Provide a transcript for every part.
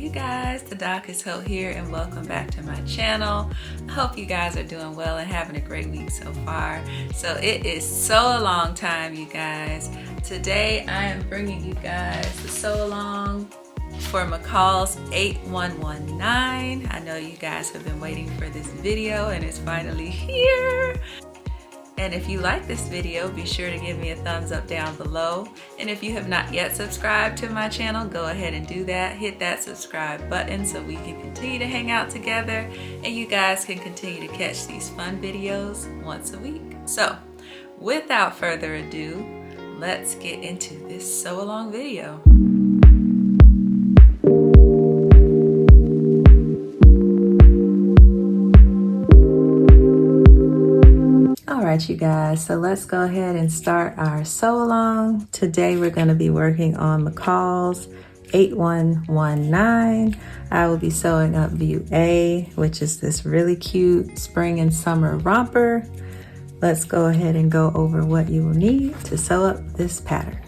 you guys, the Doc is Ho here and welcome back to my channel. I hope you guys are doing well and having a great week so far. So it is so a long time, you guys. Today I am bringing you guys the sew along for MCALL'S 8119. I know you guys have been waiting for this video and it's finally here. And if you like this video, be sure to give me a thumbs up down below. And if you have not yet subscribed to my channel, go ahead and do that. Hit that subscribe button so we can continue to hang out together and you guys can continue to catch these fun videos once a week. So without further ado, let's get into this sew along video. Alright you guys, so let's go ahead and start our sew along. Today we're going to be working on MCALL'S 8119. I will be sewing up view A, which is this really cute spring and summer romper. Let's go ahead and go over what you will need to sew up this pattern.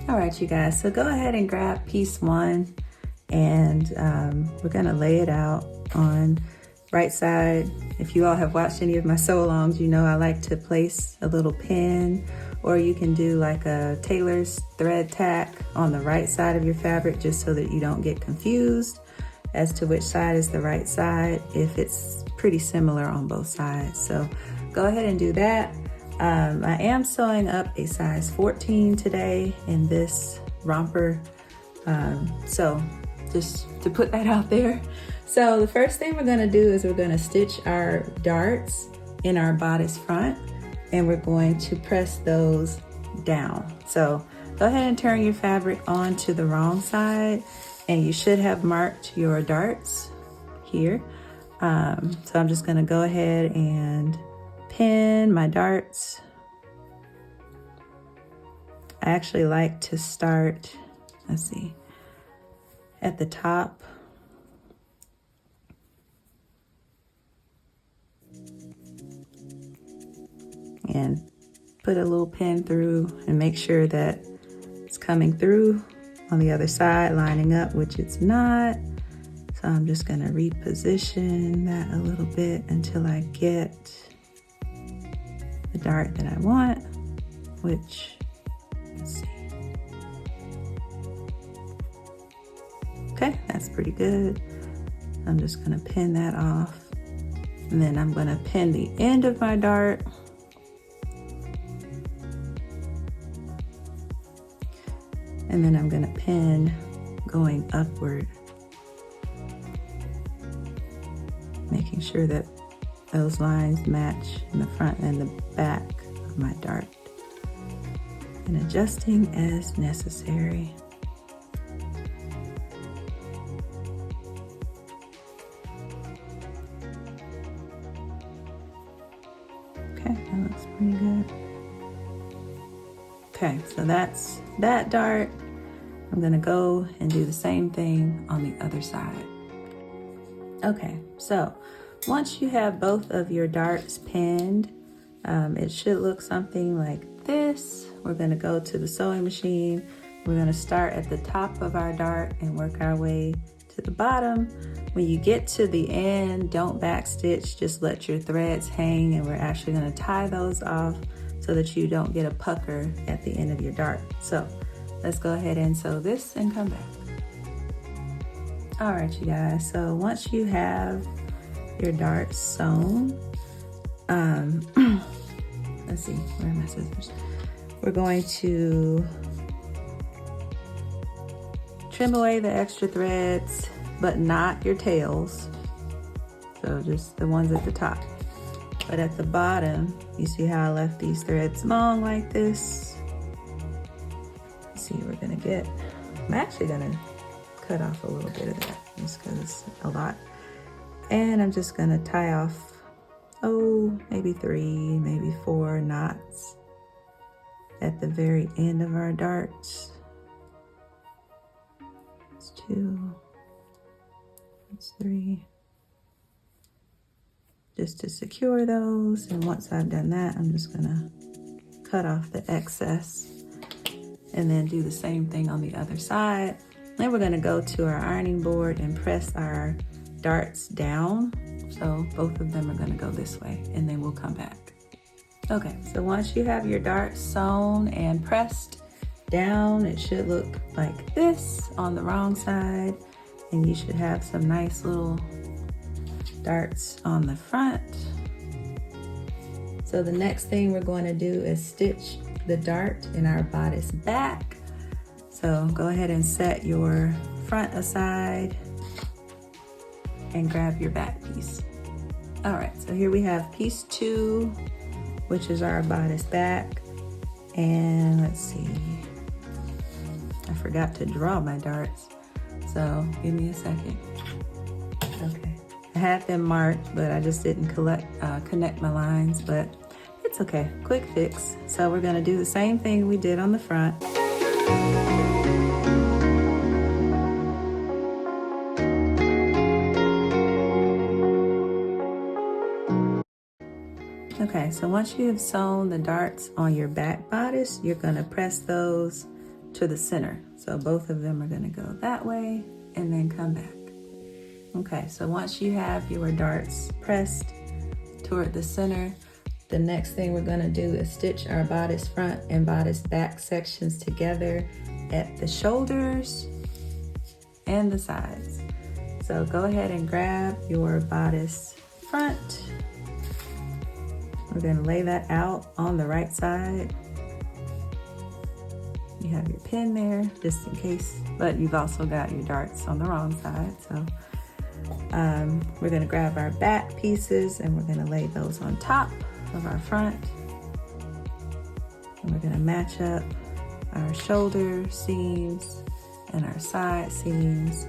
All right, you guys, so go ahead and grab piece one and we're gonna lay it out on right side. If you all have watched any of my sew alongs, you know I like to place a little pin, or you can do like a tailor's thread tack on the right side of your fabric just so that you don't get confused as to which side is the right side if it's pretty similar on both sides. So go ahead and do that. I am sewing up a size 14 today in this romper, so just to put that out there. So the first thing we're going to do is we're going to stitch our darts in our bodice front and we're going to press those down. So go ahead and turn your fabric onto the wrong side and you should have marked your darts here. So I'm just going to go ahead and pin my darts. I actually like to start, let's see, at the top. And put a little pin through and make sure that it's coming through on the other side, lining up, which it's not. So I'm just gonna reposition that a little bit until I get the dart that I want, which, let's see. Okay, that's pretty good. I'm just gonna pin that off. And then I'm gonna pin the end of my dart. And then I'm gonna pin going upward, making sure that those lines match in the front and the back of my dart, and adjusting as necessary. Okay, that looks pretty good. Okay, so that's that dart. I'm gonna go and do the same thing on the other side. Okay, so once you have both of your darts pinned, it should look something like this. We're gonna go to the sewing machine. We're gonna start at the top of our dart and work our way to the bottom. When you get to the end, don't backstitch, just let your threads hang, and we're actually gonna tie those off so that you don't get a pucker at the end of your dart. So let's go ahead and sew this and come back. All right, you guys, so once you have your darts sewn, let's see, where are my scissors? We're going to trim away the extra threads, but not your tails. So just the ones at the top. But at the bottom, you see how I left these threads long like this? Let's see, we're gonna get, I'm actually gonna cut off a little bit of that just because it's a lot. And I'm just gonna tie off, maybe 3, maybe 4 knots at the very end of our darts. It's 2, it's 3. Just to secure those. And once I've done that, I'm just gonna cut off the excess and then do the same thing on the other side. Then we're gonna go to our ironing board and press our darts down. So both of them are gonna go this way, and then we'll come back. Okay, so once you have your darts sewn and pressed down, it should look like this on the wrong side, and you should have some nice little darts on the front. So the next thing we're going to do is stitch the dart in our bodice back. So go ahead and set your front aside and grab your back piece. All right, so here we have piece 2, which is our bodice back. And let's see, I forgot to draw my darts, so give me a second. Okay, I had them marked, but I just didn't connect my lines, but it's okay, quick fix. So we're gonna do the same thing we did on the front. Okay, so once you have sewn the darts on your back bodice, you're gonna press those to the center. So both of them are gonna go that way and then come back. Okay, so once you have your darts pressed toward the center, the next thing we're gonna do is stitch our bodice front and bodice back sections together at the shoulders and the sides. So go ahead and grab your bodice front. We're gonna lay that out on the right side. You have your pin there, just in case, but you've also got your darts on the wrong side. So we're gonna grab our back pieces and we're gonna lay those on top of our front. And we're gonna match up our shoulder seams and our side seams.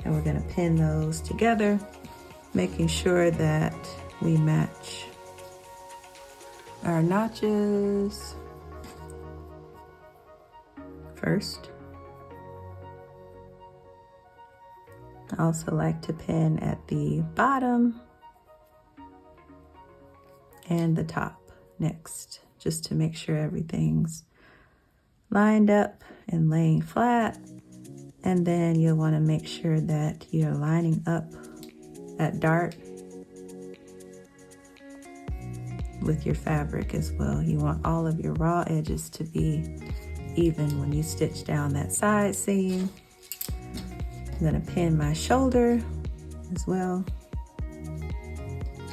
And we're gonna pin those together, making sure that we match our notches first. I also like to pin at the bottom and the top next, just to make sure everything's lined up and laying flat. And then you'll want to make sure that you're lining up that dart with your fabric as well. You want all of your raw edges to be even when you stitch down that side seam. I'm gonna pin my shoulder as well.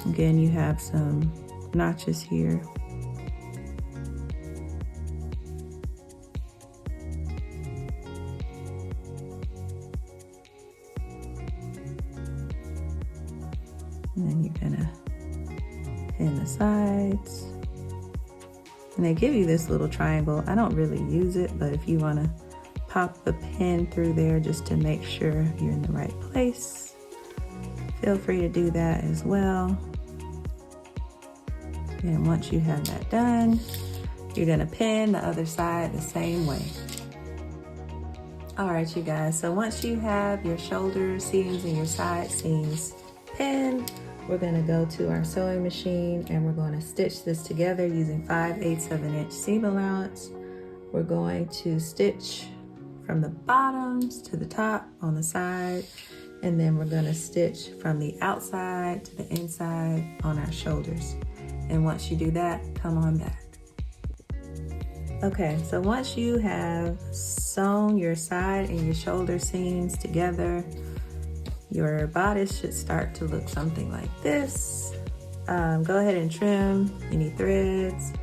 Again, you have some notches here. And then you're gonna pin the sides. And they give you this little triangle. I don't really use it, but if you want to pop the pin through there just to make sure you're in the right place, feel free to do that as well. And once you have that done, you're gonna pin the other side the same way. All right, you guys, so once you have your shoulder seams and your side seams pinned, we're gonna go to our sewing machine and we're gonna stitch this together using 5/8 of an inch seam allowance. We're going to stitch from the bottoms to the top on the side, and then we're gonna stitch from the outside to the inside on our shoulders. And once you do that, come on back. Okay, so once you have sewn your side and your shoulder seams together, your bodice should start to look something like this. Go ahead and trim any threads.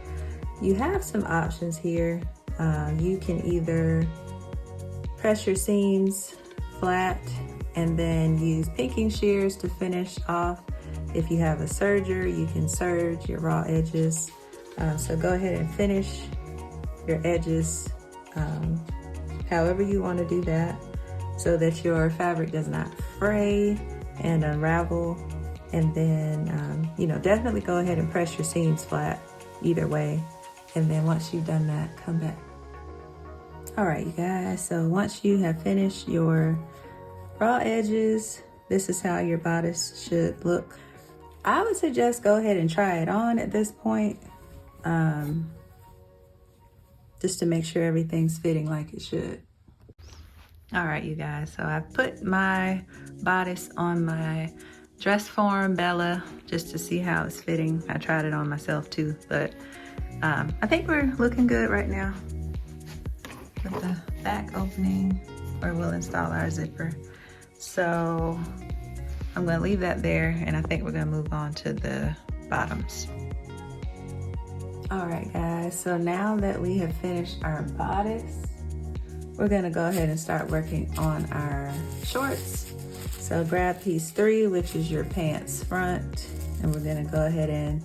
You have some options here. You can either press your seams flat and then use pinking shears to finish off. If you have a serger, you can serge your raw edges. So go ahead and finish your edges however you want to do that, so that your fabric does not fray and unravel. And then, definitely go ahead and press your seams flat either way. And then once you've done that, come back. All right, you guys, so once you have finished your raw edges, this is how your bodice should look. I would suggest go ahead and try it on at this point, just to make sure everything's fitting like it should. All right, you guys, so I put my bodice on my dress form Bella just to see how it's fitting. I tried it on myself too, but I think we're looking good right now with the back opening where we'll install our zipper. So I'm gonna leave that there, and I think we're gonna move on to the bottoms. All right, guys, so now that we have finished our bodice, we're gonna go ahead and start working on our shorts. So grab piece 3, which is your pants front, and we're gonna go ahead and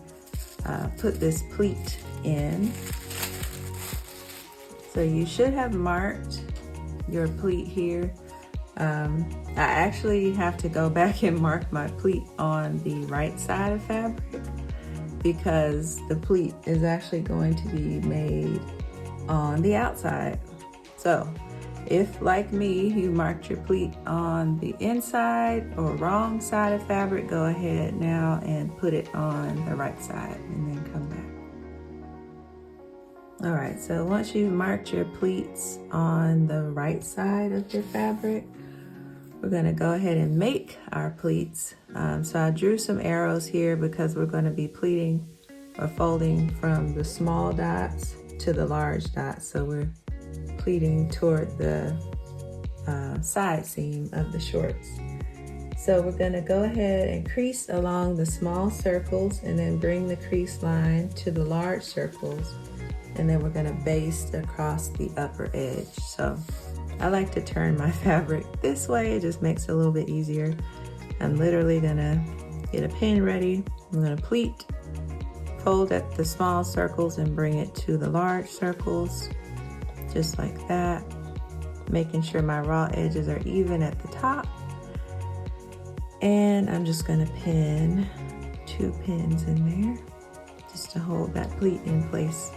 put this pleat in. So you should have marked your pleat here. I actually have to go back and mark my pleat on the right side of fabric, because the pleat is actually going to be made on the outside. So if, like me, you marked your pleat on the inside or wrong side of fabric, go ahead now and put it on the right side and then come back. All right, so once you've marked your pleats on the right side of your fabric, we're gonna go ahead and make our pleats. So I drew some arrows here because we're gonna be pleating or folding from the small dots to the large dots. So we're pleating toward the side seam of the shorts. So we're gonna go ahead and crease along the small circles and then bring the crease line to the large circles. And then we're gonna baste across the upper edge. So I like to turn my fabric this way. It just makes it a little bit easier. I'm literally gonna get a pin ready. I'm gonna pleat, fold at the small circles and bring it to the large circles, just like that. Making sure my raw edges are even at the top. And I'm just gonna pin 2 pins in there just to hold that pleat in place.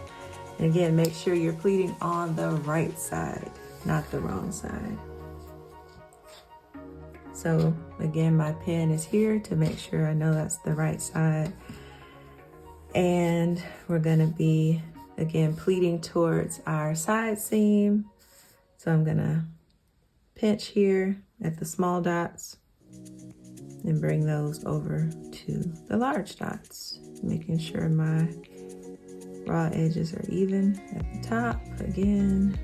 And again, make sure you're pleating on the right side, not the wrong side. So again, my pin is here to make sure I know that's the right side. And we're gonna be, again, pleating towards our side seam. So I'm gonna pinch here at the small dots and bring those over to the large dots, making sure my raw edges are even at the top again.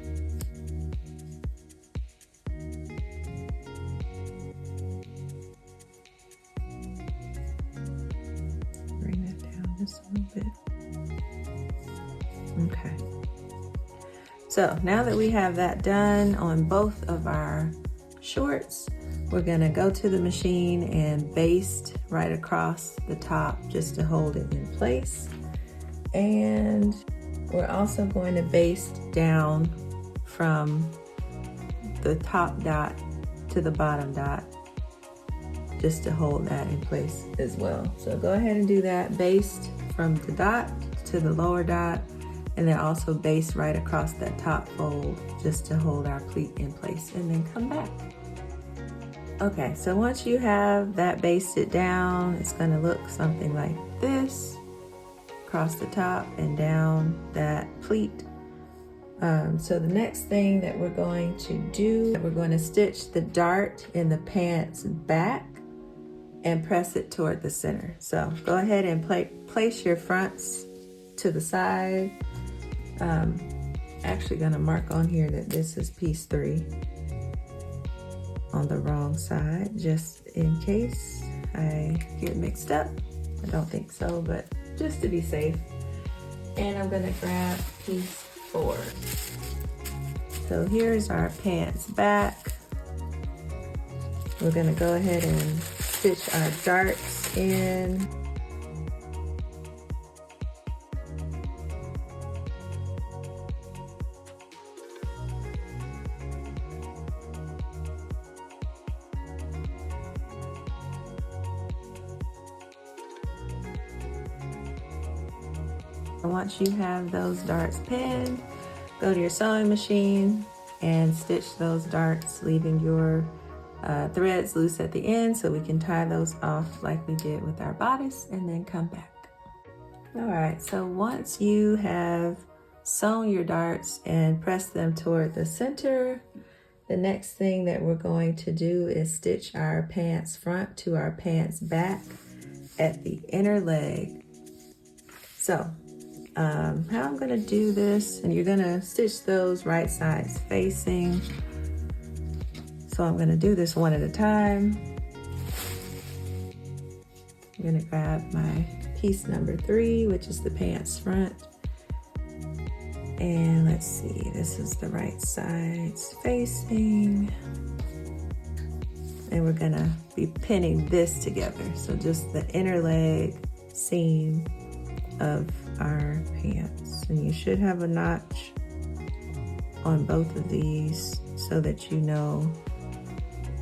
Bring that down just a little bit. Okay. So now that we have that done on both of our shorts, we're gonna go to the machine and baste right across the top just to hold it in place. And we're also going to baste down from the top dot to the bottom dot just to hold that in place as well. So go ahead and do that. Baste from the dot to the lower dot, and then also baste right across that top fold just to hold our pleat in place, and then come back. Okay, so once you have that basted down, it's gonna look something like this. Across the top and down that pleat. So the next thing that we're going to do, we're going to stitch the dart in the pants back and press it toward the center. So go ahead and place your fronts to the side. actually gonna mark on here that this is piece 3 on the wrong side, just in case I get mixed up. I don't think so, but just to be safe. And I'm gonna grab piece 4. So here's our pants back. We're gonna go ahead and stitch our darts in. Once you have those darts pinned, go to your sewing machine and stitch those darts, leaving your threads loose at the end so we can tie those off like we did with our bodice, and then come back. All right, so once you have sewn your darts and pressed them toward the center, the next thing that we're going to do is stitch our pants front to our pants back at the inner leg. So how I'm gonna do this, and you're gonna stitch those right sides facing. So I'm gonna do this one at a time. I'm gonna grab my piece number 3, which is the pants front. And let's see, this is the right sides facing. And we're gonna be pinning this together. So just the inner leg seam of our pants. And you should have a notch on both of these so that you know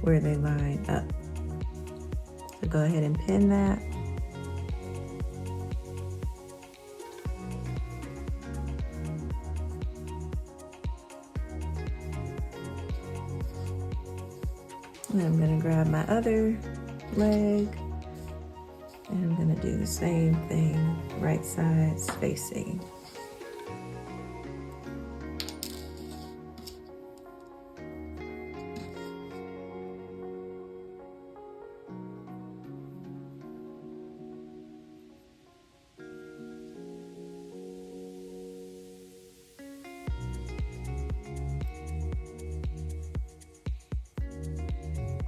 where they line up. So go ahead and pin that. And I'm gonna grab my other leg, and I'm gonna do the same thing, right sides facing.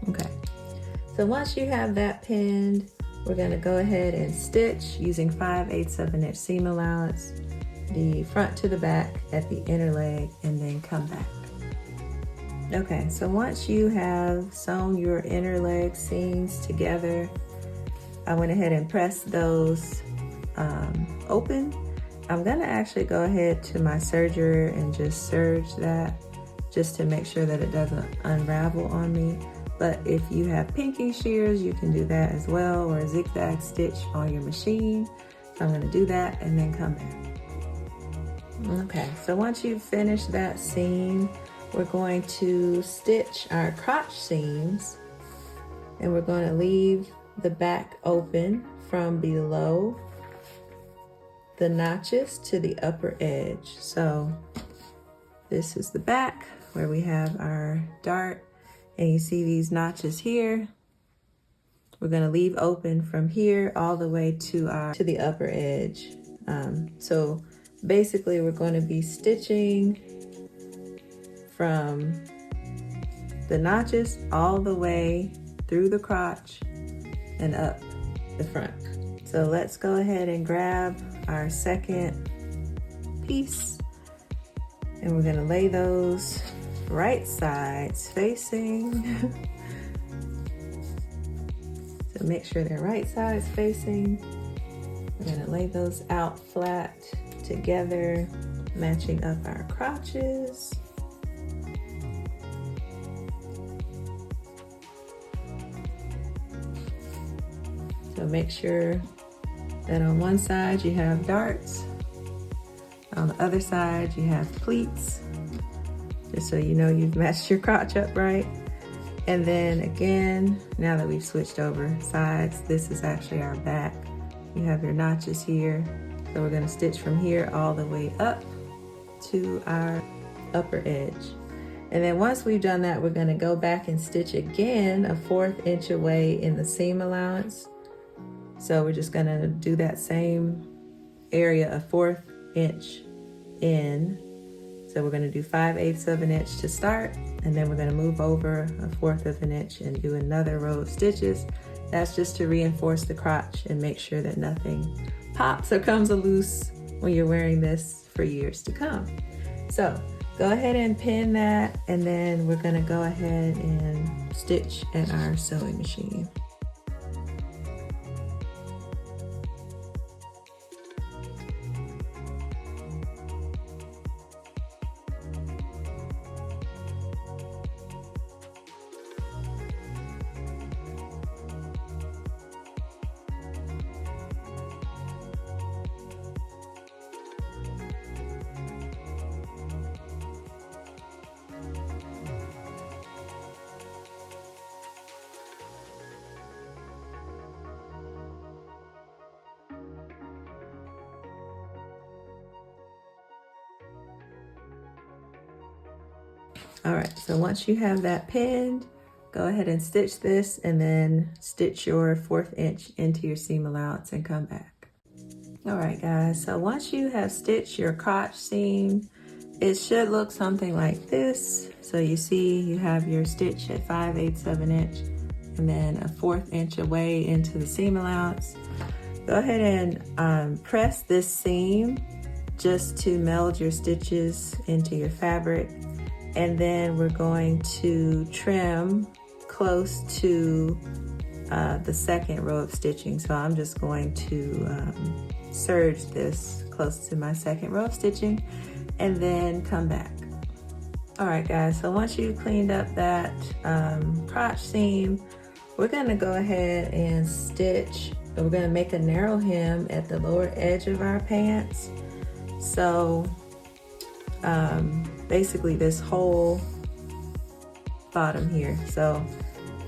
Okay, so once you have that pinned, we're gonna go ahead and stitch using 5/8 of an inch seam allowance, the front to the back at the inner leg, and then come back. Okay, so once you have sewn your inner leg seams together, I went ahead and pressed those open. I'm gonna actually go ahead to my serger and just serge that, just to make sure that it doesn't unravel on me. But if you have pinking shears, you can do that as well, or a zigzag stitch on your machine. So I'm gonna do that and then come back. Okay, so once you've finished that seam, we're going to stitch our crotch seams, and we're going to leave the back open from below the notches to the upper edge. So this is the back where we have our dart, and you see these notches here. We're going to leave open from here all the way to the upper edge. So basically we're going to be stitching from the notches all the way through the crotch and up the front. So let's go ahead and grab our second piece, and we're gonna lay those right sides facing. So make sure they're right sides facing. We're gonna lay those out flat together, matching up our crotches. So make sure that on one side you have darts, on the other side you have pleats, just so you know you've matched your crotch up right. And then again, now that we've switched over sides, this is actually our back. You have your notches here. So we're gonna stitch from here all the way up to our upper edge. And then once we've done that, we're gonna go back and stitch again 1/4 inch away in the seam allowance. So we're just gonna do that same area 1/4 inch in. So we're gonna do 5/8 of an inch to start, and then we're gonna move over 1/4 of an inch and do another row of stitches. That's just to reinforce the crotch and make sure that nothing pops or comes loose when you're wearing this for years to come. So go ahead and pin that, and then we're gonna go ahead and stitch at our sewing machine. All right, so once you have that pinned, go ahead and stitch this, and then stitch your 1/4 inch into your seam allowance and come back. All right, guys, so once you have stitched your crotch seam, it should look something like this. So you see you have your stitch at 5/8 of an inch, and then 1/4 inch away into the seam allowance. Go ahead and press this seam just to meld your stitches into your fabric. And then we're going to trim close to the second row of stitching. So I'm just going to serge this close to my second row of stitching and then come back. All right, guys, so once you've cleaned up that crotch seam, we're gonna go ahead and stitch. We're gonna make a narrow hem at the lower edge of our pants. So basically this whole bottom here. So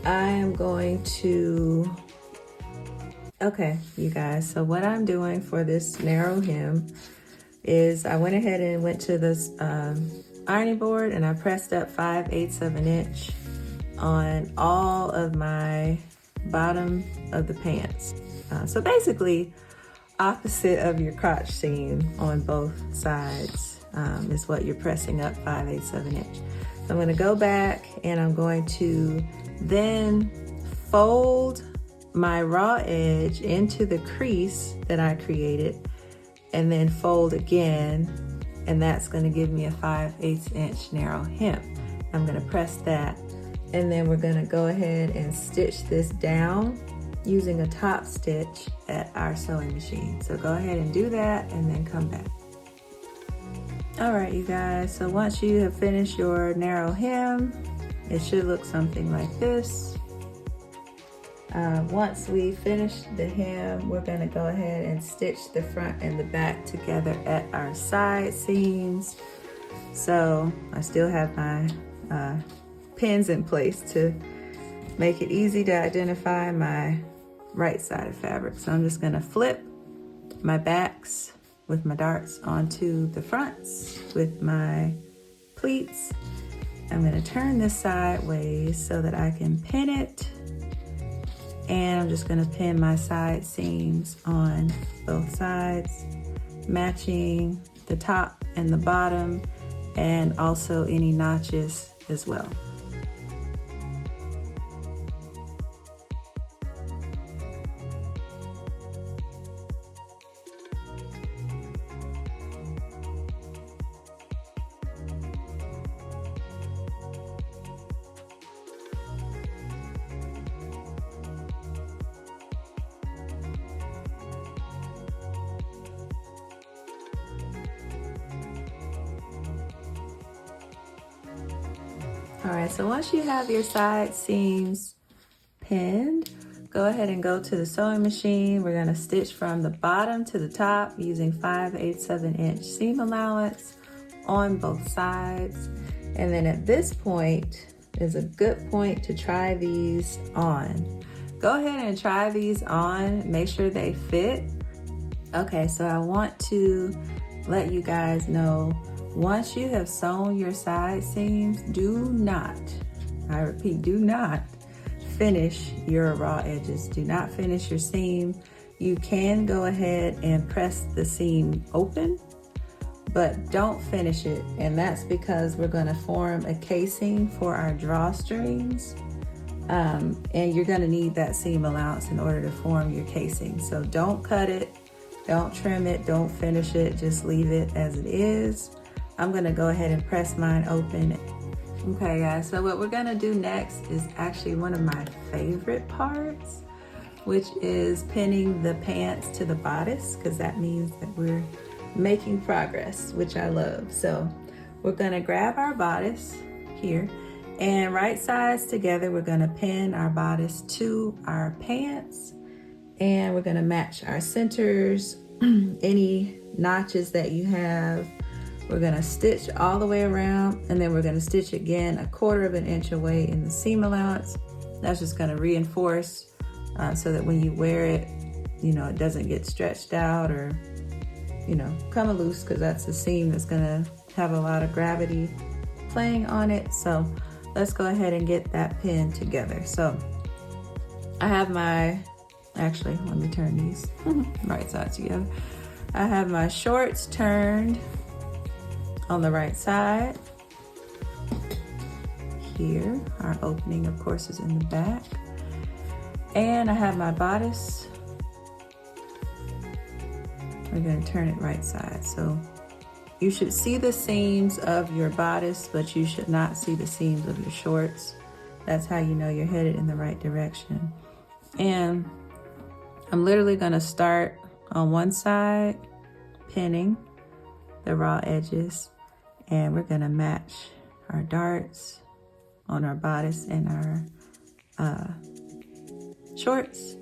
I am going to, okay, you guys, so what I'm doing for this narrow hem is I went ahead and went to this ironing board, and I pressed up 5/8 of an inch on all of my bottom of the pants. So basically opposite of your crotch seam on both sides. Is what you're pressing up 5/8 of an inch. So I'm going to go back, and I'm going to then fold my raw edge into the crease that I created, and then fold again, and that's going to give me a 5/8 inch narrow hem. I'm going to press that, and then we're going to go ahead and stitch this down using a top stitch at our sewing machine. So go ahead and do that, and then come back. All right, you guys, so once you have finished your narrow hem, it should look something like this. Once we finish the hem, we're gonna go ahead and stitch the front and the back together at our side seams. So I still have my pins in place to make it easy to identify my right side of fabric. So I'm just gonna flip my backs with my darts onto the fronts with my pleats. I'm going to turn this sideways so that I can pin it, and I'm just going to pin my side seams on both sides, matching the top and the bottom, and also any notches as well. All right, so once you have your side seams pinned, go ahead and go to the sewing machine. We're gonna stitch from the bottom to the top using 5/8 of an inch seam allowance on both sides. And then at this point is a good point to try these on. Go ahead and try these on, make sure they fit. Okay, so I want to let you guys know, once you have sewn your side seams, do not, I repeat, do not finish your raw edges. Do not finish your seam. You can go ahead and press the seam open, but don't finish it. And that's because we're gonna form a casing for our drawstrings. And you're gonna need that seam allowance in order to form your casing. So don't cut it, don't trim it, don't finish it, just leave it as it is. I'm gonna go ahead and press mine open. Okay guys, so what we're gonna do next is actually one of my favorite parts, which is pinning the pants to the bodice, because that means that we're making progress, which I love. So we're gonna grab our bodice here, and right sides together, we're gonna pin our bodice to our pants, and we're gonna match our centers, any notches that you have. We're gonna stitch all the way around, and then we're gonna stitch again 1/4 of an inch away in the seam allowance. That's just gonna reinforce so that when you wear it, you know, it doesn't get stretched out or, you know, come loose, because that's the seam that's gonna have a lot of gravity playing on it. So let's go ahead and get that pinned together. So I have my, actually, let me turn these right sides together. I have my shorts turned on the right side. Here, our opening of course is in the back. And I have my bodice. We're gonna turn it right side. So you should see the seams of your bodice, but you should not see the seams of your shorts. That's how you know you're headed in the right direction. And I'm literally gonna start on one side, pinning the raw edges, and we're gonna match our darts on our bodice and our shorts.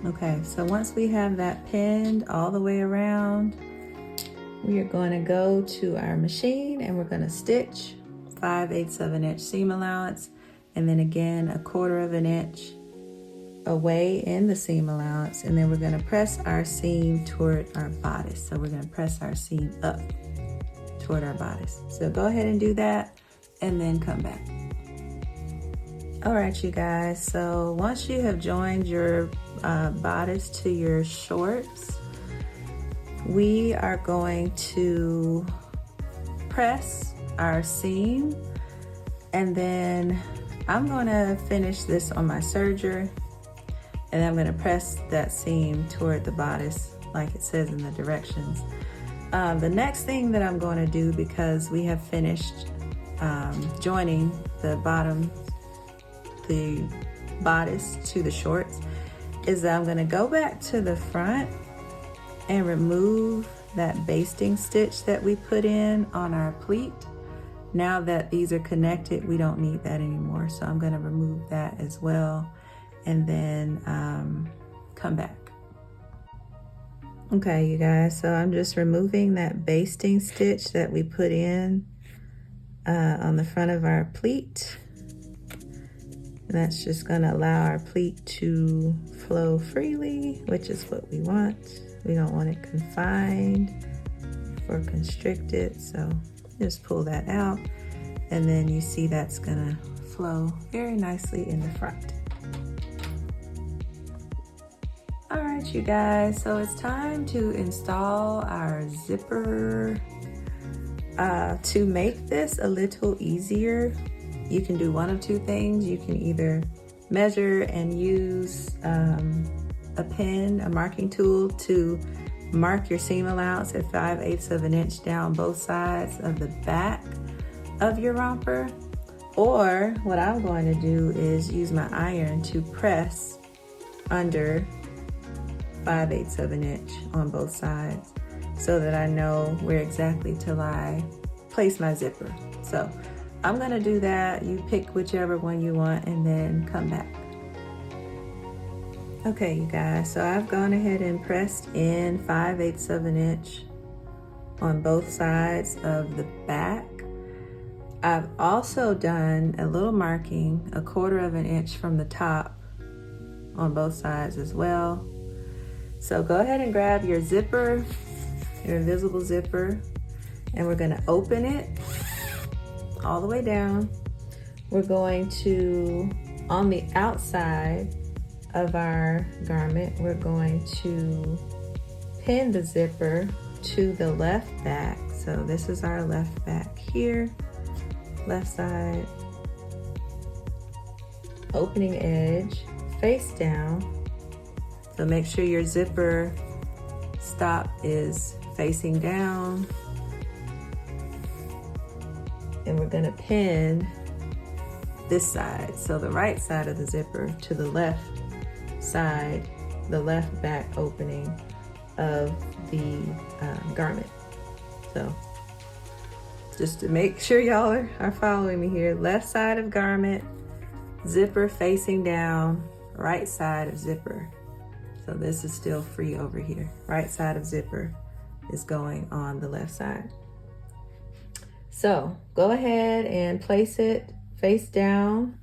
Okay, so once we have that pinned all the way around, we are going to go to our machine and we're going to stitch 5/8 of an inch seam allowance, and then again 1/4 of an inch away in the seam allowance, and then we're going to press our seam toward our bodice. So we're going to press our seam up toward our bodice. So go ahead and do that and then come back. All right, you guys, so once you have joined your bodice to your shorts, we are going to press our seam, and then I'm going to finish this on my serger, and I'm going to press that seam toward the bodice like it says in the directions. The next thing that I'm going to do, because we have finished joining the bodice to the shorts, is that I'm going to go back to the front and remove that basting stitch that we put in on our pleat. Now that these are connected, we don't need that anymore. So I'm going to remove that as well, and then come back. Okay, you guys, so I'm just removing that basting stitch that we put in on the front of our pleat. And that's just gonna allow our pleat to flow freely, which is what we want. We don't want it confined or constricted, so just pull that out. And then you see that's gonna flow very nicely in the front. All right, you guys, so it's time to install our zipper. To make this a little easier, you can do one of two things. You can either measure and use a pen, a marking tool, to mark your seam allowance at 5/8 of an inch down both sides of the back of your romper. Or what I'm going to do is use my iron to press under 5/8 of an inch on both sides so that I know where exactly to place my zipper. So I'm gonna do that. You pick whichever one you want and then come back. Okay, you guys, so I've gone ahead and pressed in 5/8 of an inch on both sides of the back. I've also done a little marking, 1/4 of an inch from the top on both sides as well. So go ahead and grab your zipper, your invisible zipper, and we're gonna open it all the way down. We're going to, on the outside of our garment, we're going to pin the zipper to the left back. So this is our left back here, left side, opening edge, face down. So make sure your zipper stop is facing down. And we're gonna pin this side. So the right side of the zipper to the left side, the left back opening of the garment. So just to make sure y'all are following me here, left side of garment, zipper facing down, right side of zipper. So this is still free over here. Right side of zipper is going on the left side. So go ahead and place it face down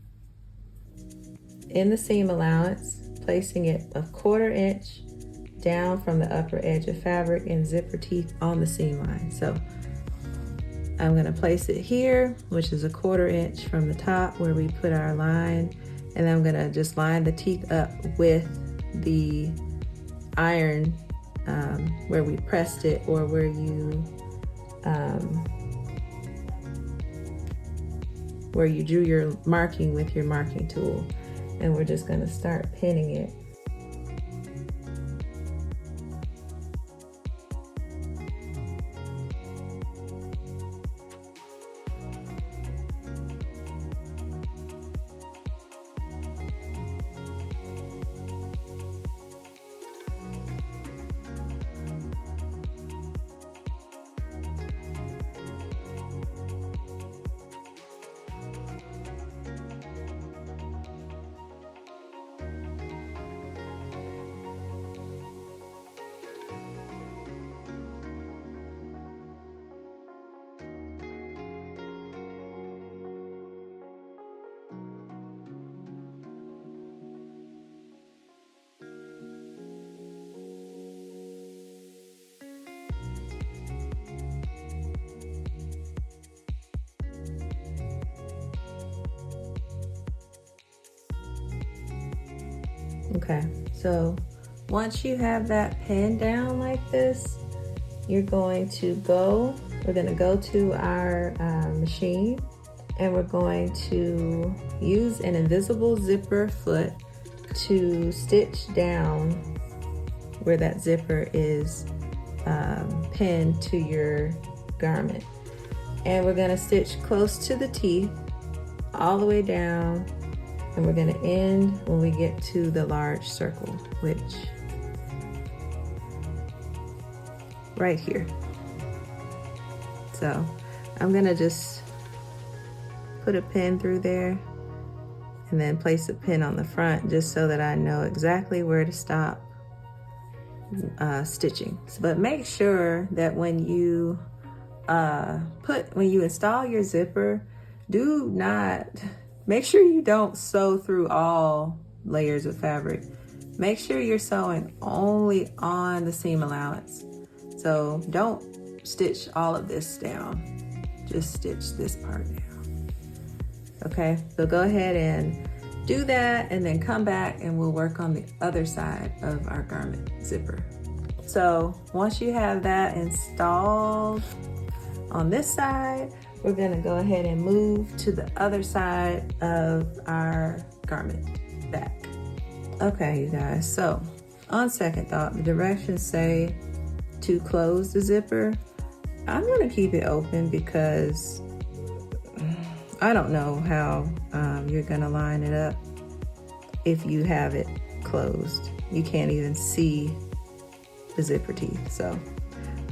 in the seam allowance, placing it 1/4 inch down from the upper edge of fabric and zipper teeth on the seam line. So I'm gonna place it here, which is 1/4 inch from the top where we put our line, and I'm gonna just line the teeth up with the iron where we pressed it, or where you drew your marking with your marking tool. And we're just gonna start pinning it. Okay, so once you have that pinned down like this, we're gonna go to our machine, and we're going to use an invisible zipper foot to stitch down where that zipper is pinned to your garment. And we're gonna stitch close to the teeth all the way down, and we're gonna end when we get to the large circle, which right here. So I'm gonna just put a pin through there and then place a pin on the front, just so that I know exactly where to stop stitching. But make sure that when you install your zipper, make sure you don't sew through all layers of fabric. Make sure you're sewing only on the seam allowance. So don't stitch all of this down, just stitch this part down. Okay, so go ahead and do that, and then come back and we'll work on the other side of our garment zipper. So once you have that installed on this side, we're gonna go ahead and move to the other side of our garment back. Okay, you guys, so on second thought, the directions say to close the zipper, I'm gonna keep it open because I don't know how you're gonna line it up if you have it closed. You can't even see the zipper teeth. So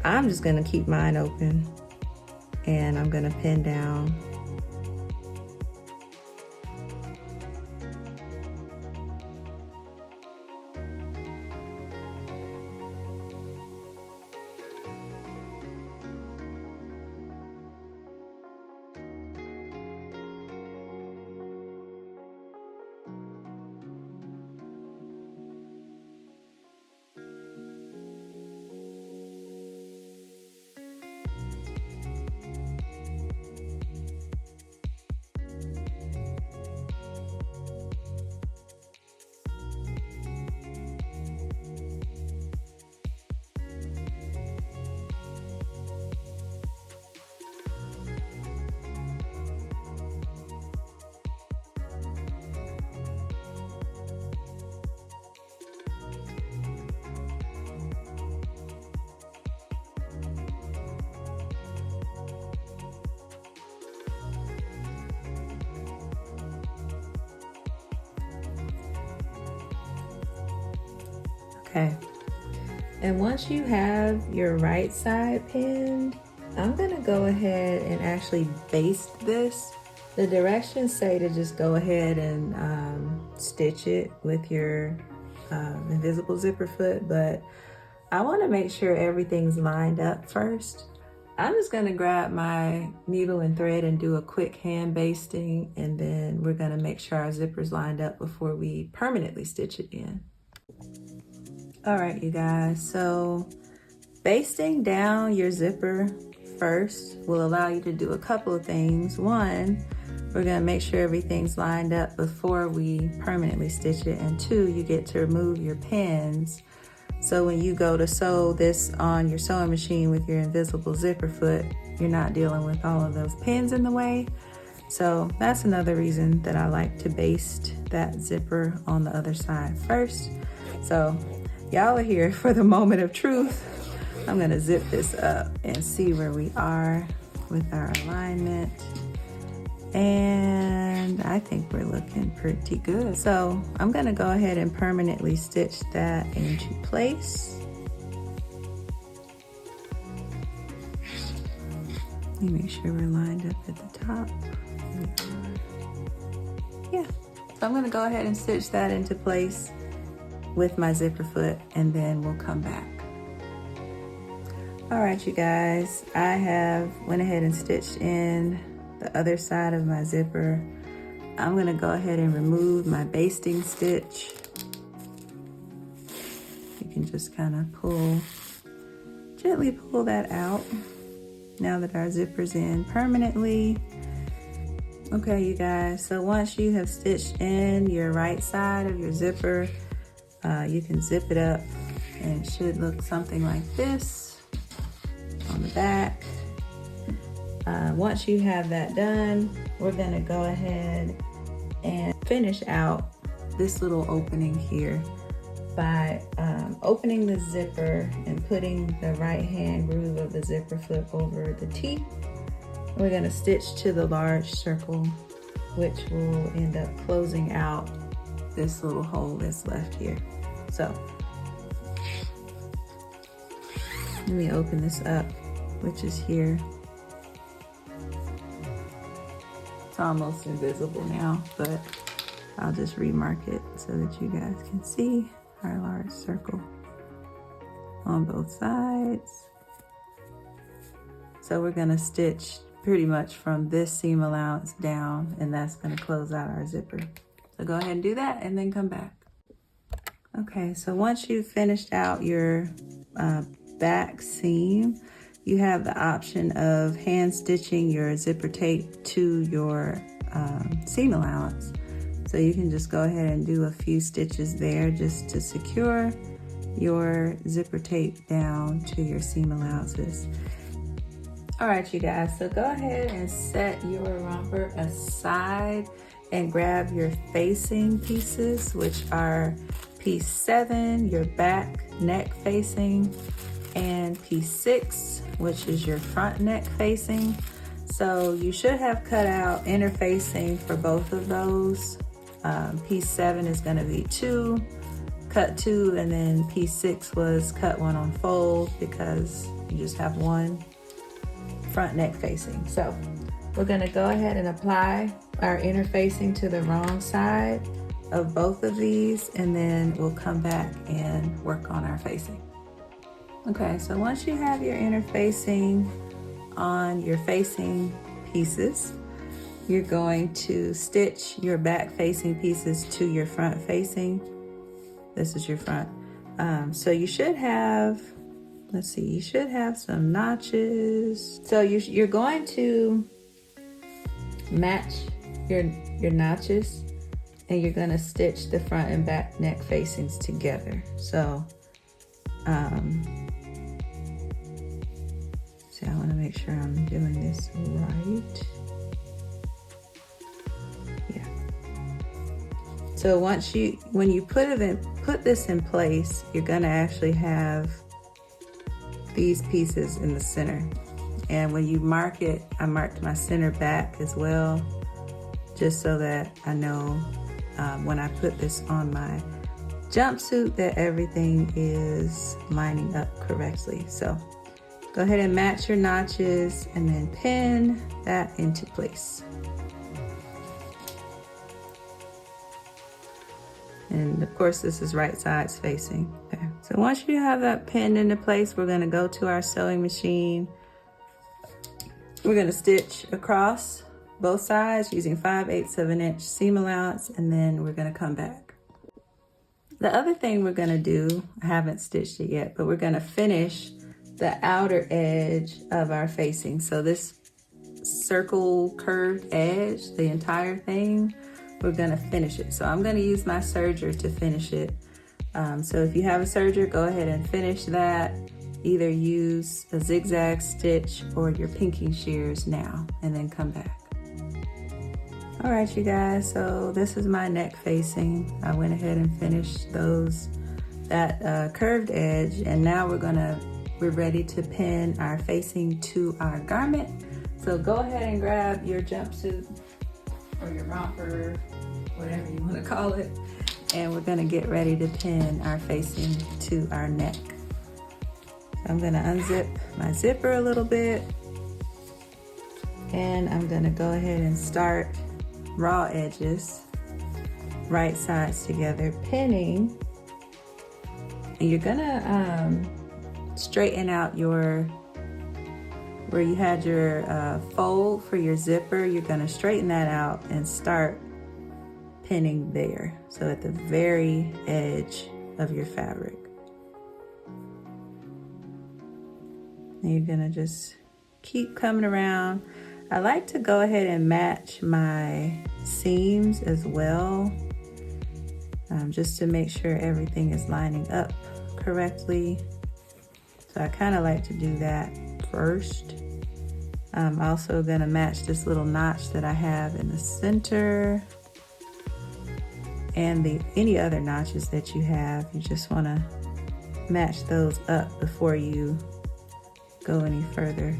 I'm just gonna keep mine open and I'm gonna pin down. Okay, and once you have your right side pinned, I'm gonna go ahead and actually baste this. The directions say to just go ahead and stitch it with your invisible zipper foot, but I wanna make sure everything's lined up first. I'm just gonna grab my needle and thread and do a quick hand basting, and then we're gonna make sure our zipper's lined up before we permanently stitch it in. All right, you guys, so basting down your zipper first will allow you to do a couple of things. One, we're gonna make sure everything's lined up before we permanently stitch it. And two, you get to remove your pins. So when you go to sew this on your sewing machine with your invisible zipper foot, you're not dealing with all of those pins in the way. So that's another reason that I like to baste that zipper on the other side first. So y'all are here for the moment of truth. I'm gonna zip this up and see where we are with our alignment. And I think we're looking pretty good. So I'm gonna go ahead and permanently stitch that into place. Let me make sure we're lined up at the top. Yeah, so I'm gonna go ahead and stitch that into place with my zipper foot, and then we'll come back. All right, you guys, I have went ahead and stitched in the other side of my zipper. I'm gonna go ahead and remove my basting stitch. You can just kind of gently pull that out now that our zipper's in permanently. Okay, you guys, so once you have stitched in your right side of your zipper, you can zip it up and it should look something like this on the back. Once you have that done, we're gonna go ahead and finish out this little opening here by opening the zipper and putting the right hand groove of the zipper foot over the teeth. We're gonna stitch to the large circle, which will end up closing out this little hole that's left here. So let me open this up, which is here. It's almost invisible now, but I'll just remark it so that you guys can see our large circle on both sides. So we're gonna stitch pretty much from this seam allowance down, and that's gonna close out our zipper. So go ahead and do that and then come back. Okay, so once you've finished out your back seam, you have the option of hand stitching your zipper tape to your seam allowance. So you can just go ahead and do a few stitches there just to secure your zipper tape down to your seam allowances. All right, you guys, so go ahead and set your romper aside and grab your facing pieces, which are piece 7, your back neck facing, and piece 6, which is your front neck facing. So you should have cut out interfacing for both of those. Piece 7 is going to be 2, cut 2, and then piece 6 was cut 1 on fold because you just have one front neck facing. So we're going to go ahead and apply our interfacing to the wrong side of both of these, and then we'll come back and work on our facing. Okay, so once you have your interfacing on your facing pieces, you're going to stitch your back facing pieces to your front facing. This is your front. So you should have, let's see, you should have some notches. So you're going to match your notches, and you're gonna stitch the front and back neck facings together. So, so I wanna make sure I'm doing this right. Yeah. So when you put this in place, you're gonna actually have these pieces in the center. And when you mark it, I marked my center back as well, just so that I know when I put this on my jumpsuit that everything is lining up correctly. So go ahead and match your notches and then pin that into place. And of course, this is right sides facing. Okay. So once you have that pinned into place, we're gonna go to our sewing machine. We're gonna stitch across both sides using 5/8 of an inch seam allowance, and then we're gonna come back. The other thing we're gonna do, I haven't stitched it yet, but we're gonna finish the outer edge of our facing. So this circle curved edge, the entire thing, we're gonna finish it. So I'm gonna use my serger to finish it. So if you have a serger, go ahead and finish that. Either use a zigzag stitch or your pinking shears now, and then come back. All right, you guys, so this is my neck facing. I went ahead and finished that curved edge, and now we're ready to pin our facing to our garment. So go ahead and grab your jumpsuit or your romper, whatever you want to call it, and we're gonna get ready to pin our facing to our neck. So I'm gonna unzip my zipper a little bit, and I'm gonna go ahead and start raw edges, right sides together, pinning. And you're gonna straighten out where you had your fold for your zipper. You're gonna straighten that out and start pinning there. So at the very edge of your fabric. And you're gonna just keep coming around. I like to go ahead and match my seams as well, just to make sure everything is lining up correctly. So I kind of like to do that first. I'm also gonna match this little notch that I have in the center, and any other notches that you have. You just wanna match those up before you go any further.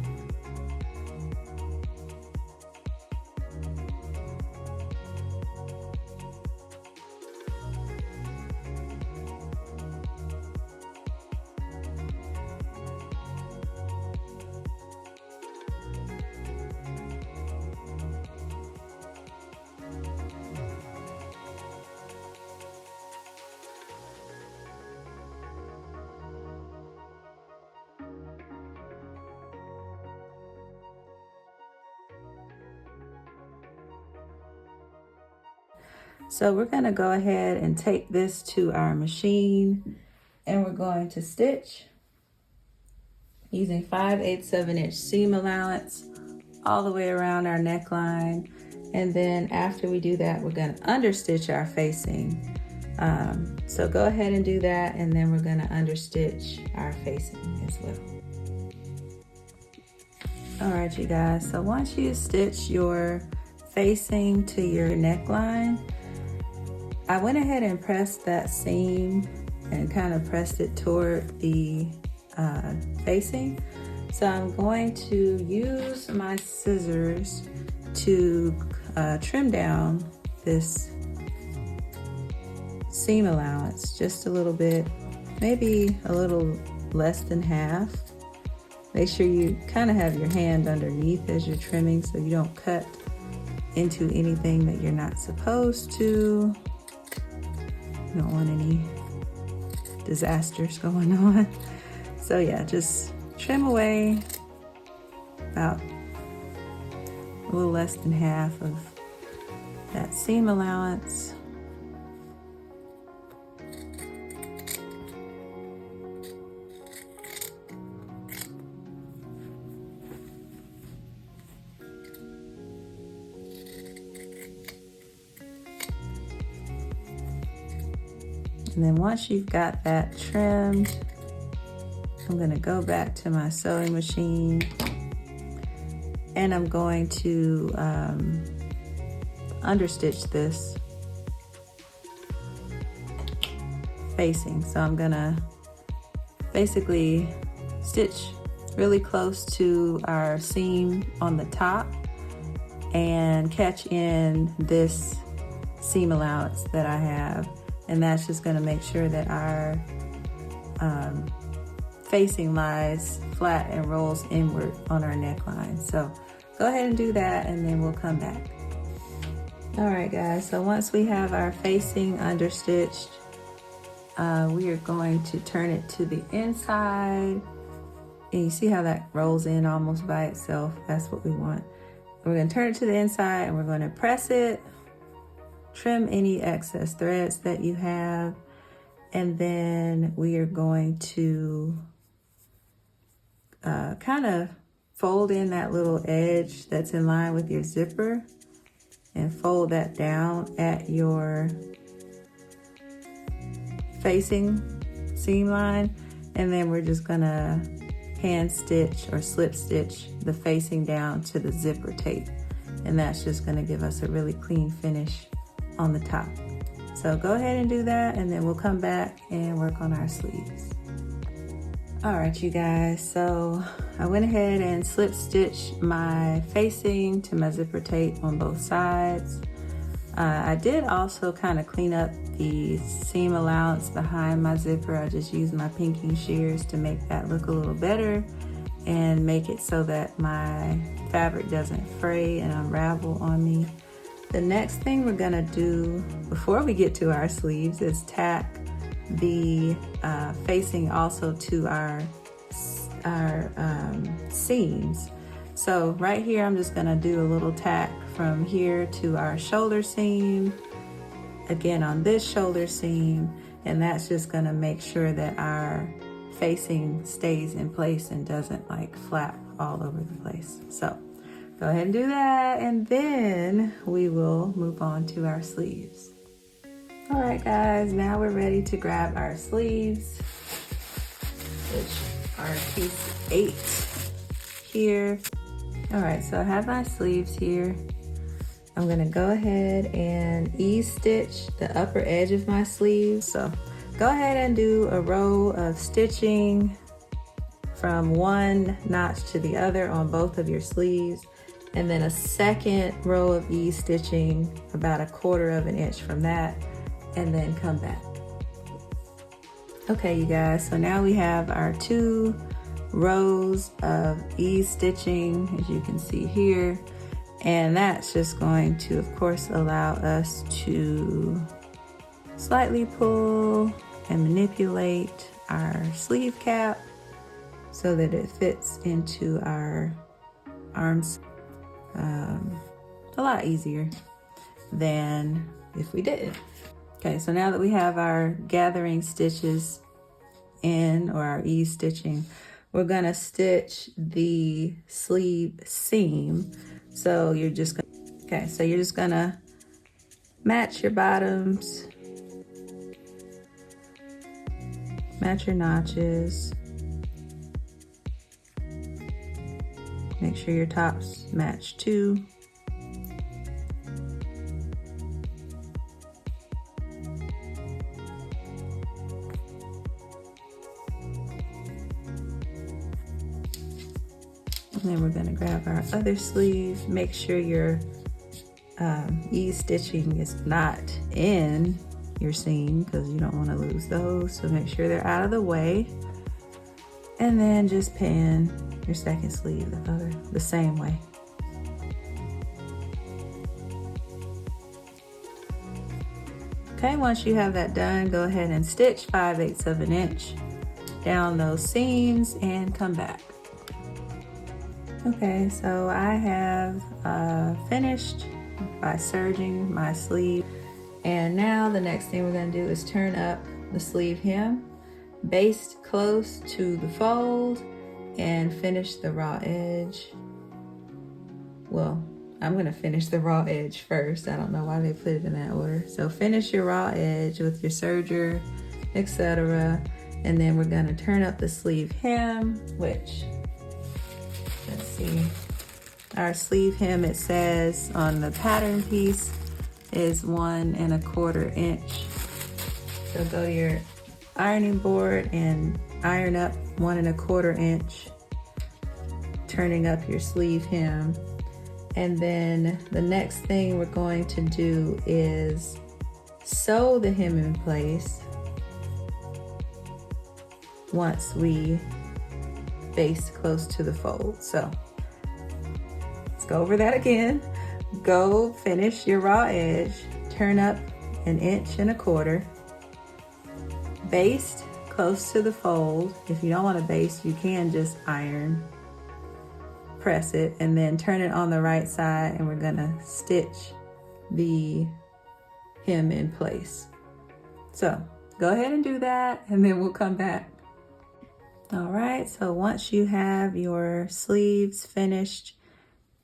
So we're gonna go ahead and take this to our machine, and we're going to stitch using 5/8 of an inch seam allowance all the way around our neckline. And then after we do that, we're gonna understitch our facing. So go ahead and do that, and then we're gonna understitch our facing as well. All right, you guys, so once you stitch your facing to your neckline, I went ahead and pressed that seam and kind of pressed it toward the facing. So I'm going to use my scissors to trim down this seam allowance just a little bit, maybe a little less than half. Make sure you kind of have your hand underneath as you're trimming so you don't cut into anything that you're not supposed to. You don't want any disasters going on. So yeah, just trim away about a little less than half of that seam allowance. And then once you've got that trimmed, I'm gonna go back to my sewing machine and I'm going to understitch this facing. So I'm gonna basically stitch really close to our seam on the top and catch in this seam allowance that I have. And that's just gonna make sure that our facing lies flat and rolls inward on our neckline. So go ahead and do that and then we'll come back. All right guys, so once we have our facing understitched, we are going to turn it to the inside. And you see how that rolls in almost by itself? That's what we want. We're gonna turn it to the inside and we're gonna press it, trim any excess threads that you have, and then we are going to kind of fold in that little edge that's in line with your zipper and fold that down at your facing seam line, and then we're just gonna hand stitch or slip stitch the facing down to the zipper tape, and that's just gonna give us a really clean finish on the top. So go ahead and do that and then we'll come back and work on our sleeves. All right, you guys, so I went ahead and slip stitched my facing to my zipper tape on both sides. I did also kind of clean up the seam allowance behind my zipper. I just used my pinking shears to make that look a little better and make it so that my fabric doesn't fray and unravel on me. The next thing we're gonna do before we get to our sleeves is tack the facing also to our seams. So right here, I'm just gonna do a little tack from here to our shoulder seam, again on this shoulder seam, and that's just gonna make sure that our facing stays in place and doesn't like flap all over the place. So go ahead and do that, and then we will move on to our sleeves. All right, guys, now we're ready to grab our sleeves, which are piece 8 here. All right, so I have my sleeves here. I'm gonna go ahead and ease stitch the upper edge of my sleeve. So go ahead and do a row of stitching from one notch to the other on both of your sleeves, and then a second row of ease stitching about 1/4 of an inch from that, and then come back. Okay, you guys, so now we have our 2 rows of ease stitching, as you can see here, and that's just going to, of course, allow us to slightly pull and manipulate our sleeve cap so that it fits into our arms a lot easier than if we didn't. Okay, so now that we have our gathering stitches in, or our ease stitching, we're gonna stitch the sleeve seam. So you're just gonna match your bottoms, match your notches, make sure your tops match too. And then we're gonna grab our other sleeve. Make sure your ease stitching is not in your seam because you don't want to lose those. So make sure they're out of the way. And then just pin your second sleeve the same way. Okay, once you have that done, go ahead and stitch 5/8 of an inch down those seams and come back. Okay, so I have finished by serging my sleeve. And now the next thing we're gonna do is turn up the sleeve hem, baste close to the fold, and finish the raw edge. Well, I'm gonna finish the raw edge first. I don't know why they put it in that order. So finish your raw edge with your serger, etc. And then we're gonna turn up the sleeve hem, which, let's see, our sleeve hem, it says on the pattern piece, is 1 1/4 inch. So go to your ironing board and iron up 1 1/4 inch, turning up your sleeve hem. And then the next thing we're going to do is sew the hem in place once we baste close to the fold. So let's go over that again. Go finish your raw edge, turn up 1 1/4 inch, baste close to the fold. If you don't want to baste, you can just iron, press it, and then turn it on the right side, and we're gonna stitch the hem in place. So go ahead and do that, and then we'll come back. All right, so once you have your sleeves finished,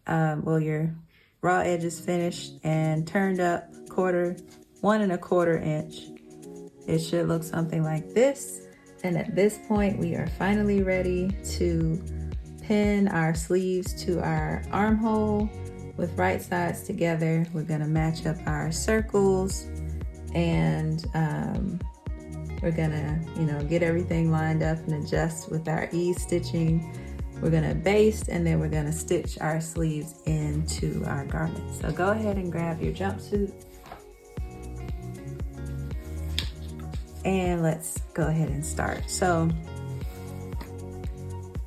your raw edges finished and turned up 1 1/4 inch, it should look something like this. And at this point, we are finally ready to pin our sleeves to our armhole with right sides together. We're gonna match up our circles, and we're gonna, get everything lined up and adjust with our ease stitching. We're gonna baste, and then we're gonna stitch our sleeves into our garment. So go ahead and grab your jumpsuit. And let's go ahead and start. So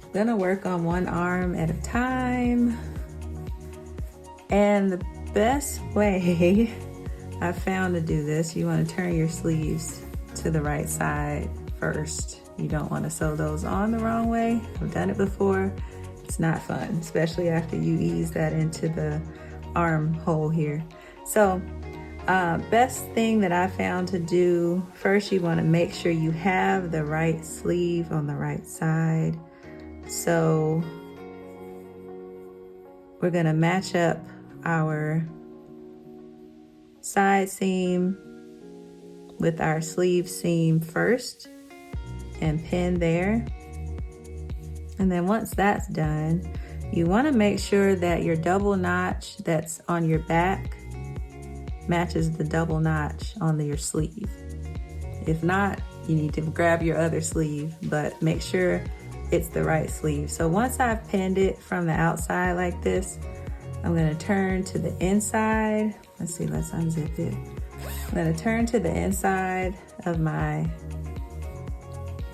I'm gonna work on one arm at a time. And the best way I found to do this, you wanna turn your sleeves to the right side first. You don't want to sew those on the wrong way. I've done it before. It's not fun, especially after you ease that into the armhole here. So best thing that I found to do, first you want to make sure you have the right sleeve on the right side. So we're going to match up our side seam with our sleeve seam first and pin there. And then once that's done, you want to make sure that your double notch that's on your back matches the double notch on your sleeve. If not, you need to grab your other sleeve, but make sure it's the right sleeve. So once I've pinned it from the outside like this, I'm going to turn to the inside. Let's unzip it. I'm going to turn to the inside of my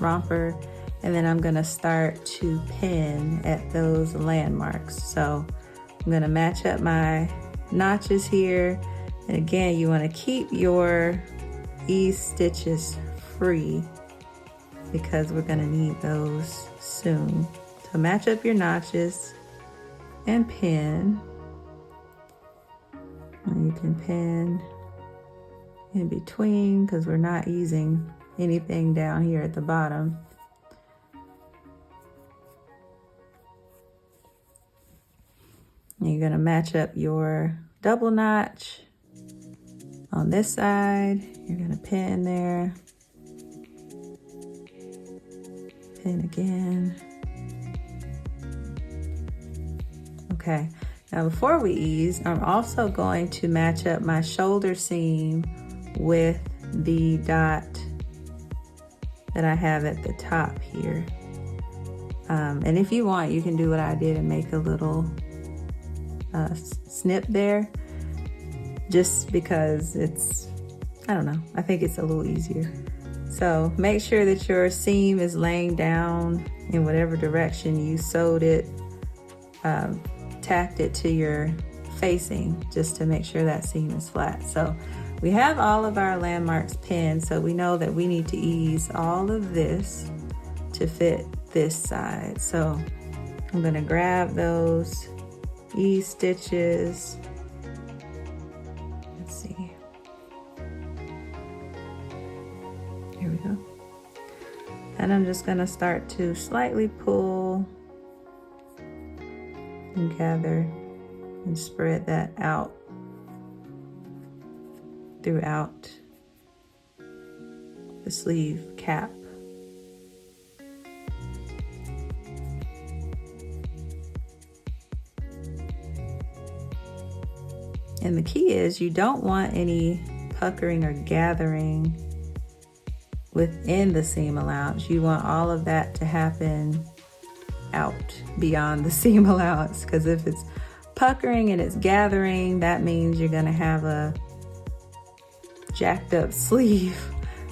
romper, and then I'm going to start to pin at those landmarks. So I'm going to match up my notches here, and again, you want to keep your ease stitches free because we're going to need those soon. So match up your notches and pin, and you can pin in between because we're not easing anything down here at the bottom. And you're going to match up your double notch on this side. You're going to pin there, pin again. Okay, now before we ease, I'm also going to match up my shoulder seam with the dot that I have at the top here. And if you want, you can do what I did and make a little snip there, just because it's, I don't know, I think it's a little easier. So make sure that your seam is laying down in whatever direction you sewed it, tacked it to your facing, just to make sure that seam is flat. So we have all of our landmarks pinned, so we know that we need to ease all of this to fit this side. So I'm gonna grab those ease stitches. Let's see. Here we go. And I'm just gonna start to slightly pull and gather and spread that out throughout the sleeve cap. And the key is you don't want any puckering or gathering within the seam allowance. You want all of that to happen out beyond the seam allowance, because if it's puckering and it's gathering, that means you're gonna have a jacked up sleeve,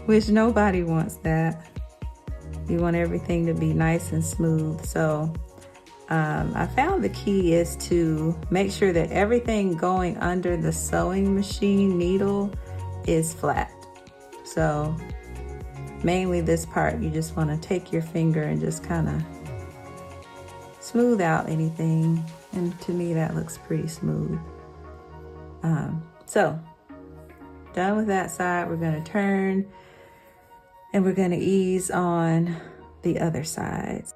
which nobody wants that. You want everything to be nice and smooth. So I found the key is to make sure that everything going under the sewing machine needle is flat. So mainly this part, you just want to take your finger and just kind of smooth out anything. And to me, that looks pretty smooth. So done with that side, we're going to turn and we're going to ease on the other sides.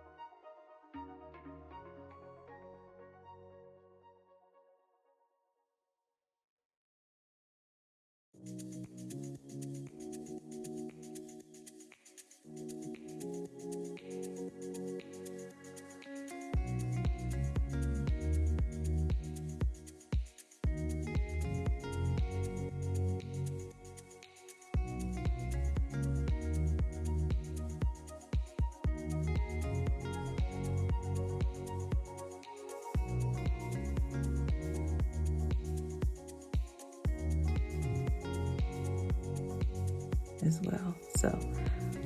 As well. So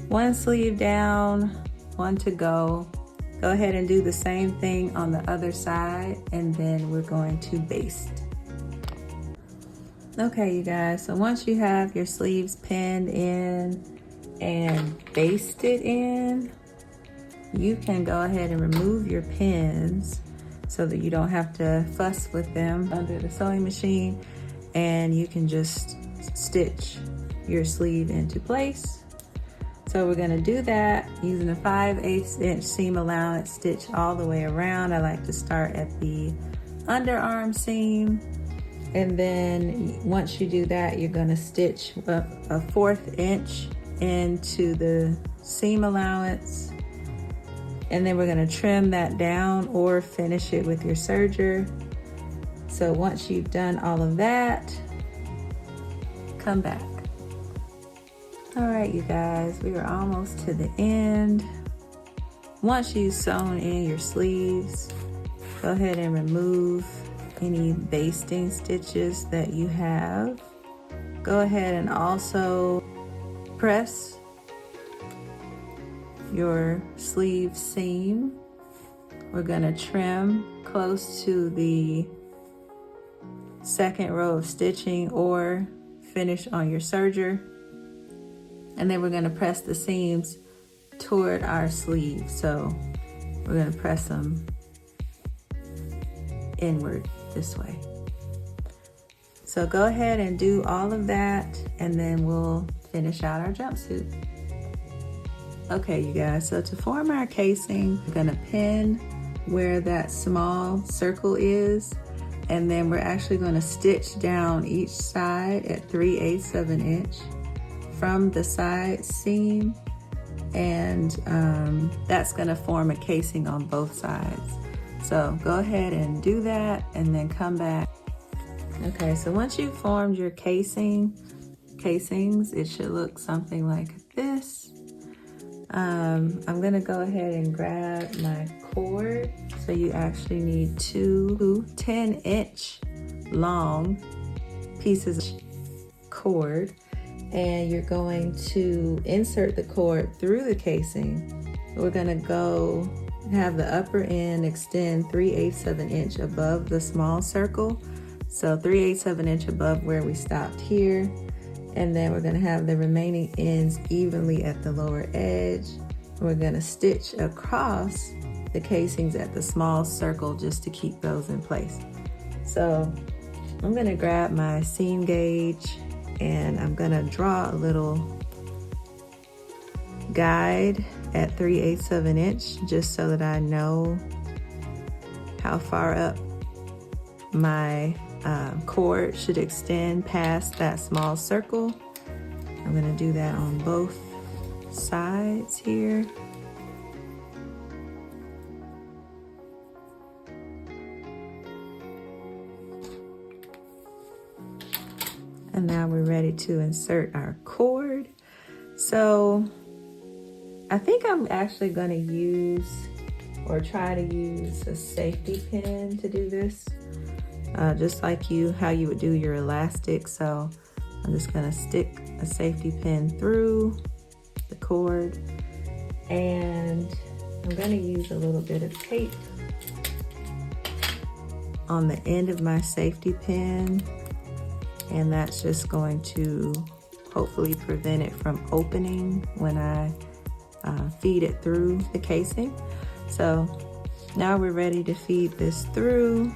one sleeve down, one to go. Go ahead and do the same thing on the other side, and then we're going to baste. Okay, you guys, so once you have your sleeves pinned in and basted in, you can go ahead and remove your pins so that you don't have to fuss with them under the sewing machine, and you can just stitch your sleeve into place. So we're gonna do that using a 5/8 inch seam allowance, stitch all the way around. I like to start at the underarm seam, and then once you do that, you're gonna stitch a 1/4 inch into the seam allowance, and then we're gonna trim that down or finish it with your serger. So once you've done all of that, come back. All right, you guys, we are almost to the end. Once you've sewn in your sleeves, go ahead and remove any basting stitches that you have. Go ahead and also press your sleeve seam. We're gonna trim close to the second row of stitching or finish on your serger. And then we're gonna press the seams toward our sleeve. So we're gonna press them inward this way. So go ahead and do all of that, and then we'll finish out our jumpsuit. Okay, you guys, so to form our casing, we're gonna pin where that small circle is, and then we're actually gonna stitch down each side at 3/8 of an inch from the side seam, and that's gonna form a casing on both sides. So go ahead and do that and then come back. Okay, so once you've formed your casings, it should look something like this. I'm gonna go ahead and grab my cord. So you actually need two 10-inch long pieces of cord, and you're going to insert the cord through the casing. We're gonna go have the upper end extend 3/8 of an inch above the small circle. So 3/8 of an inch above where we stopped here. And then we're gonna have the remaining ends evenly at the lower edge. We're gonna stitch across the casings at the small circle just to keep those in place. So I'm gonna grab my seam gauge and I'm gonna draw a little guide at 3/8 of an inch just so that I know how far up my cord should extend past that small circle. I'm gonna do that on both sides here. And now we're ready to insert our cord. So I think I'm actually gonna use or try to use a safety pin to do this. Just like how you would do your elastic. So I'm just gonna stick a safety pin through the cord, and I'm gonna use a little bit of tape on the end of my safety pin, and that's just going to hopefully prevent it from opening when I feed it through the casing. So now we're ready to feed this through.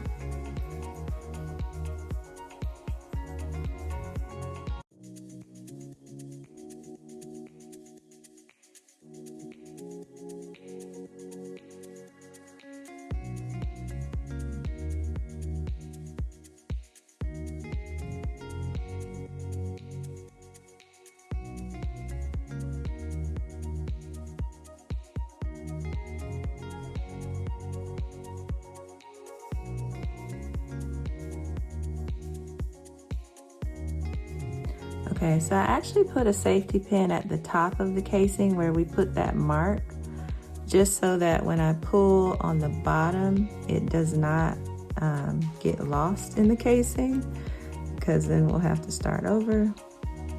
Okay, so I actually put a safety pin at the top of the casing where we put that mark, just so that when I pull on the bottom, it does not get lost in the casing, because then we'll have to start over.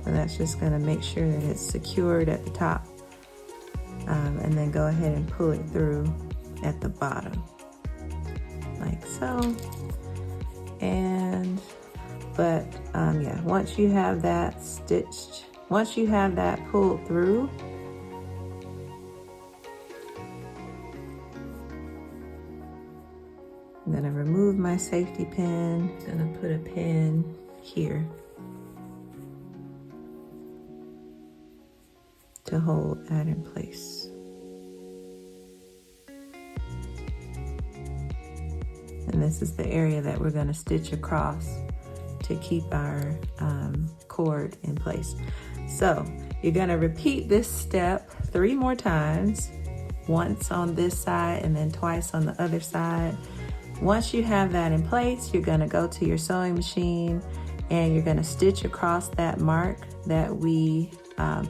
So that's just gonna make sure that it's secured at the top, and then go ahead and pull it through at the bottom, like so. But yeah, once you have that stitched, once you have that pulled through, I'm gonna remove my safety pin. I'm gonna put a pin here to hold that in place. And this is the area that we're gonna stitch across to keep our cord in place. So you're gonna repeat this step 3 more times, once on this side and then twice on the other side. Once you have that in place, you're gonna go to your sewing machine and you're gonna stitch across that mark that we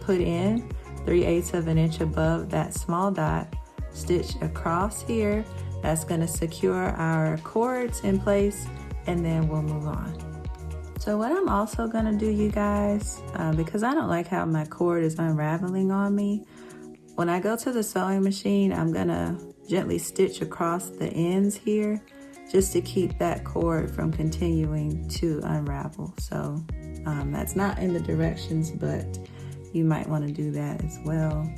put in 3/8 of an inch above that small dot. Stitch across here. That's gonna secure our cords in place, and then we'll move on. So what I'm also gonna do, you guys, because I don't like how my cord is unraveling on me, when I go to the sewing machine, I'm gonna gently stitch across the ends here just to keep that cord from continuing to unravel. So that's not in the directions, but you might wanna do that as well.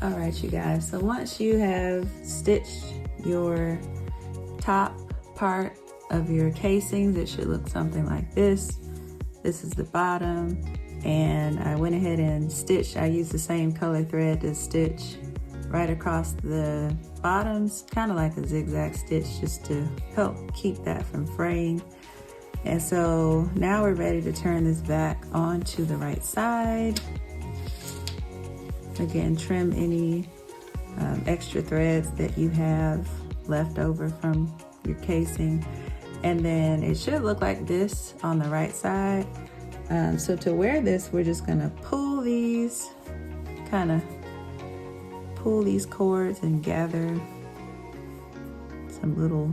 All right, you guys, so once you have stitched your top part of your casings, it should look something like this. This is the bottom, and I went ahead and stitched. I used the same color thread to stitch right across the bottoms, kind of like a zigzag stitch, just to help keep that from fraying. And so now we're ready to turn this back onto the right side. Again, trim any extra threads that you have left over from your casing. And then it should look like this on the right side. So to wear this, we're just gonna pull these kind of pull these cords and gather some little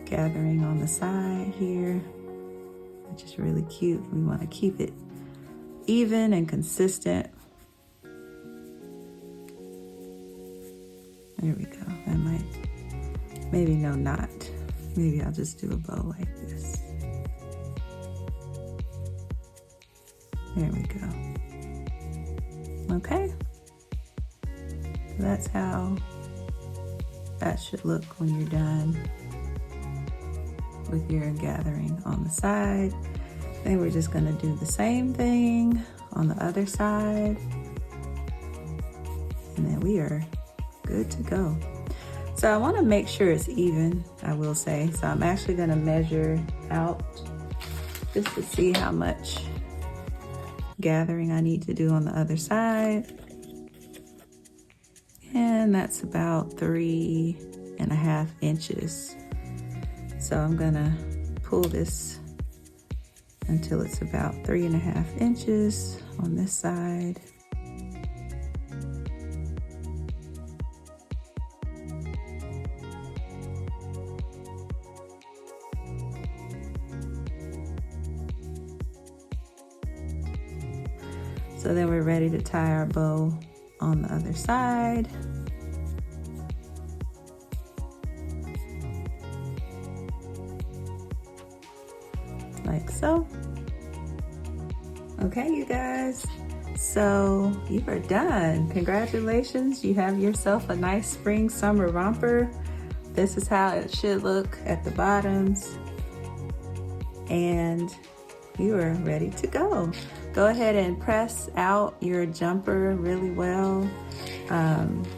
gathering on the side here, which is really cute. We want to keep it even and consistent. There we go. That might, maybe no knot. Maybe I'll just do a bow like this. There we go. Okay. So that's how that should look when you're done with your gathering on the side. Then we're just gonna do the same thing on the other side. And then we are good to go. So I wanna make sure it's even, I will say. So I'm actually gonna measure out just to see how much gathering I need to do on the other side. And that's about 3.5 inches. So I'm gonna pull this until it's about 3.5 inches on this side. So then we're ready to tie our bow on the other side. Like so. Okay, you guys, so you are done. Congratulations, you have yourself a nice spring summer romper. This is how it should look at the bottoms, and you are ready to go. Go ahead and press out your jumper really well,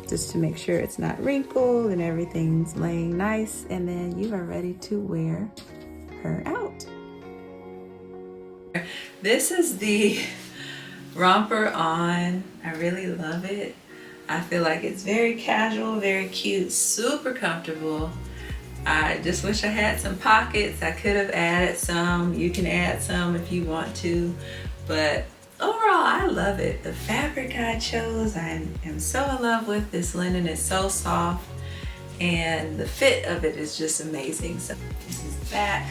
just to make sure it's not wrinkled and everything's laying nice, and then you are ready to wear her out. This is the romper on. I really love it. I feel like it's very casual, very cute, super comfortable. I just wish I had some pockets. I could have added some. You can add some if you want to, but overall I love it. The fabric I chose, I am so in love with. This linen is so soft and the fit of it is just amazing. So this is back.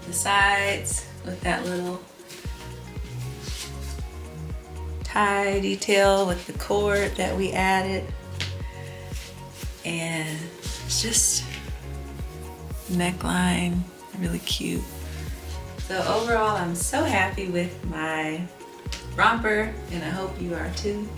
The sides with that little tie detail with the cord that we added, and it's just neckline, really cute. So overall I'm so happy with my romper, and I hope you are too.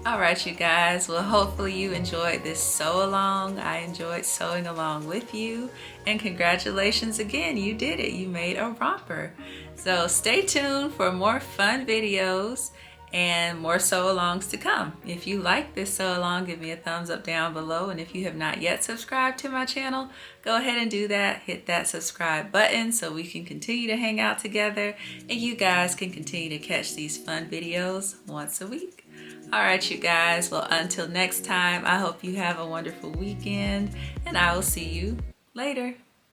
All right, you guys, well, hopefully you enjoyed this sew along. I enjoyed sewing along with you, and congratulations again, you did it. You made a romper. So stay tuned for more fun videos and more sew alongs to come. If you like this sew along, give me a thumbs up down below, and if you have not yet subscribed to my channel, go ahead and do that. Hit that subscribe button so we can continue to hang out together and you guys can continue to catch these fun videos once a week. All right, you guys, well, until next time, I hope you have a wonderful weekend, and I will see you later.